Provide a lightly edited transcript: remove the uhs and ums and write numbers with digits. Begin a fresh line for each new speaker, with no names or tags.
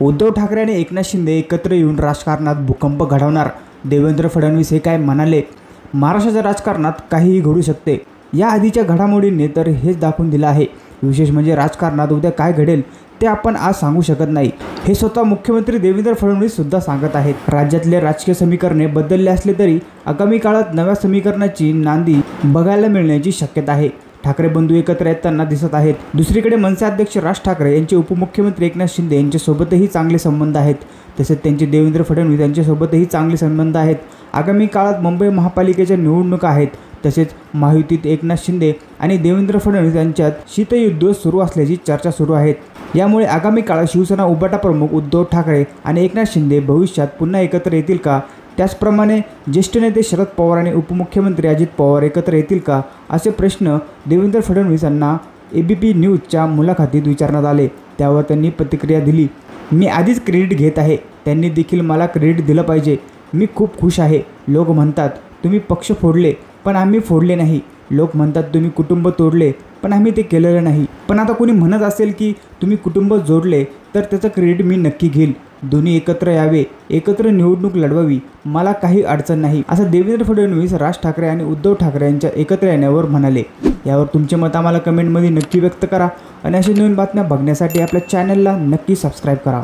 उद्धव ठाकरे आणि एकनाथ शिंदे एकत्र येऊन राजकारणात भूकंप घडवणार. देवेंद्र फडणवीस हे काय म्हणाले? महाराष्ट्राच्या राजकारणात काहीही घडू शकते. या आधीच्या घडामोडींनी तर हेच दाखवून दिलं आहे. विशेष म्हणजे राजकारणात उद्या काय घडेल ते आपण आज सांगू शकत नाही, हे स्वतः मुख्यमंत्री देवेंद्र फडणवीस सुद्धा सांगत आहेत. राज्यातले राजकीय समीकरणे बदलले असले तरी आगामी काळात नव्या समीकरणाची नांदी बघायला मिळण्याची शक्यता आहे. ठाकरे बंधू एकत्र येताना दिसत आहेत. दुसरीकडे मनसे अध्यक्ष राज ठाकरे यांचे उपमुख्यमंत्री एकनाथ शिंदे यांच्यासोबतही चांगले संबंध आहेत. तसेच त्यांचे देवेंद्र फडणवीस यांच्यासोबतही चांगले संबंध आहेत. आगामी काळात मुंबई महापालिकेच्या निवडणुका आहेत. तसेच महायुतीत एकनाथ शिंदे आणि देवेंद्र फडणवीस यांच्यात शीतयुद्ध सुरू असल्याची चर्चा सुरू आहेत. यामुळे आगामी काळात शिवसेना उभाटा प्रमुख उद्धव ठाकरे आणि एकनाथ शिंदे भविष्यात पुन्हा एकत्र येतील का? त्याचप्रमाणे ज्येष्ठ नेते शरद पवार आणि उपमुख्यमंत्री अजित पवार एकत्र येतील का, असे प्रश्न देवेंद्र फडणवीस यांना ABP न्यूजच्या मुलाखतीत विचारण्यात आले. त्यावर त्यांनी प्रतिक्रिया दिली. मी आधीच क्रेडिट घेत आहे. त्यांनी देखील मला क्रेडिट दिलं पाहिजे. मी खूप खुश आहे. लोक म्हणतात तुम्ही पक्ष फोडले, पण आम्ही फोडले नाही. लोक म्हणतात तुम्ही कुटुंब तोडले, पण आम्ही ते केलेलं नाही. पण आता कोणी म्हणत असेल की तुम्ही कुटुंब जोडले, तर त्याचं क्रेडिट मी नक्की घेईल. दोन्ही एकत्र यावे, एकत्र निवडणूक लढवावी, मला काही अडचण नाही, असं देवेंद्र फडणवीस राज ठाकरे आणि उद्धव ठाकरे यांच्या एकत्र येण्यावर म्हणाले. यावर तुमचे मत आम्हाला कमेंटमध्ये नक्की व्यक्त करा आणि अशा नवीन बातम्या बघण्यासाठी आपल्या चॅनलला नक्की सबस्क्राईब करा.